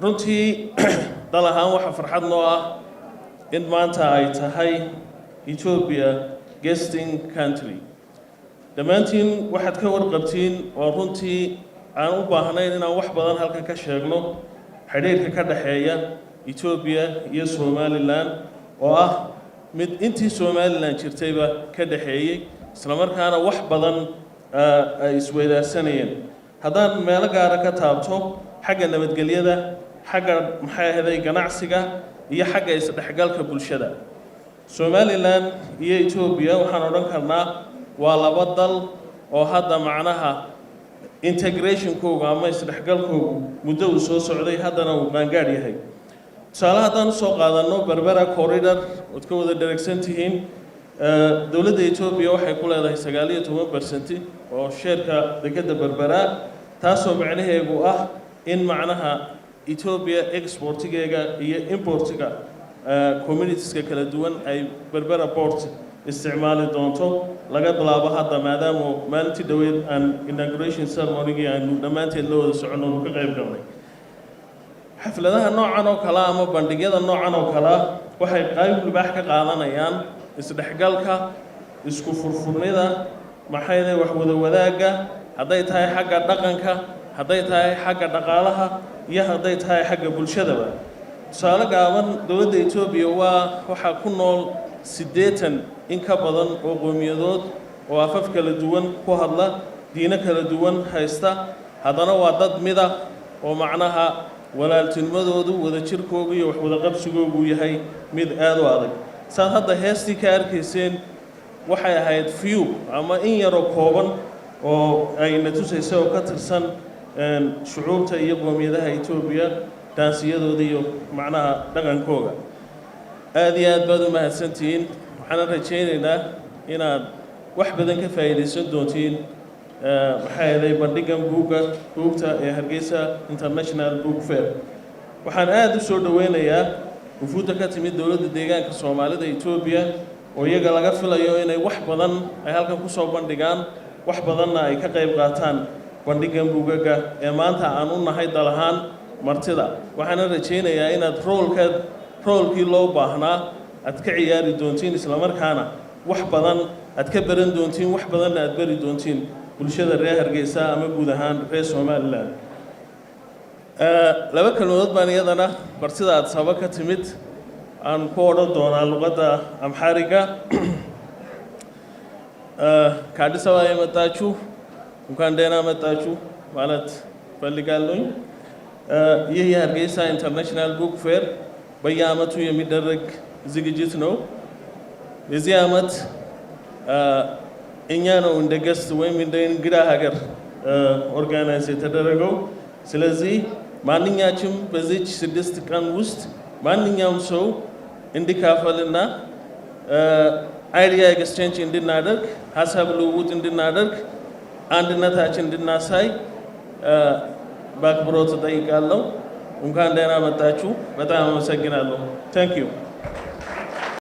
runtii dal ahaan waxa farxad noo ah in maanta ay tahay Ethiopia guesting country dhammaantiin waxaad ka warqabtiin oo runtii aan u baahnayn inaan wax badan halkan ka sheegno xiriirka ka dhaxeeya Ethiopia iyo Somaliland oo ah mid intii Somaliland jirtayba ka dhaxeeyay isla markaana wax badan ay isweydaarsanayeen haddaan meel gaar ah ka taabto xagga nabadgelyada xagga maxay ahayd ganacsiga iyo xagga isdhexgalka bulshada Somaliland iyo Ethiopia waxaan oran karnaa waa laba dal oo hadda macnaha integration kooga ama isdhexgalkoogu muddo u soo socday haddana uu qaangaar yahay tusaale haddaan soo qaadano Berbera corridor oo ka wada dheregsantihiin dawladda Ethiopia waxay ku leedahay 19% oo sheerka dekedda Berbera taasoo macnaheedu ah in macnaha Ethiopia exportigeega iyo importiga communities-ka kala duwan ay Berbera port isticmaali doonto laga bilaabo hadda maadaama maalintii dhaweyd aan inauguration ceremony aanu dhammaanteed la wada socono ka qayb galnay xafladaha noocan oo kala ama bandhigyada noocan oo kala waxay qayb libaax ka qaadanayaan isdhexgalka isku furfurnida maxayday wax wada wadaaga haday tahay xagga dhaqanka haday tahay xagga dhaqaalaha iyo haday tahay xagga bulshadaba tusaale gaaban dawladda Ethiopia waxa ku nool 80 in ka badan oo qowmiyadood oo afaf kala duwan ku hadla diina kala duwan haysta haddana waa dad mida oo macnaha walaaltinimadoodu wada jirkooda iyo wax wada qabsigoodu yahay mid aad u adag saad hadda heestii ka arkayseen waxay ahayd few ama in yar oo kooban oo ay natusayso oo ka tirsan shucuubta iyo qowmiyadaha Ethiopia taasiyadooda iyo macnaha dhaqankooda aad iyo aad baad u mahadsantiin waxaan rajaynaynaa inaad wax badan ka faa'iideysan doontiin maxay ahayd bandhigan buugta ee Hargeysa International Book Fair waxaan aad u soo dhaweynayaa wufuudda ka timid dawladda deegaanka Soomaalida Ethiopia oo iyaga laga filayo inay wax badan ay halkan ku soo bandhigaan wax badanna ay ka qayb qaataan bandhigan buugaga ee maanta aan u nahay dalahaan martida waxaan rajaynayaa inaad roolkii loo baahnaa aad ka ciyaari doontiin isla markaana wax badan aad ka baran doontiin wax badan aad bari doontiin bulshada reer Hargeysa ama guud ahaan reer Somaliland laba kalmood baan iyadana martida aad sabab ka timid aan ku oran doonaa luqadda Amhariga ከአዲስ አበባ የመጣችሁ እንኳን ደህና መጣችሁ ማለት ፈልጋለሁ ይህ የሀርጌሳ ኢንተርናሽናል ቡክ ፌር በየዓመቱ የሚደረግ ዝግጅት ነው የዚህ ዓመት እኛ ነው እንደ ገስት ወይም እንደ እንግዳ ሀገር ኦርጋናይዝ የተደረገው ስለዚህ ማንኛችም በዚህ 6 ቀን ውስጥ ማንኛውም ሰው እንዲካፈልና አይዲያ ኤክስቼንጅ እንድናደርግ ሐሳብ ልውውጥ እንድናደርግ አንድነታችን እንድናሳይ በአክብሮት እጠይቃለሁ እንኳን ደህና መጣችሁ በጣም አመሰግናለሁ Thank you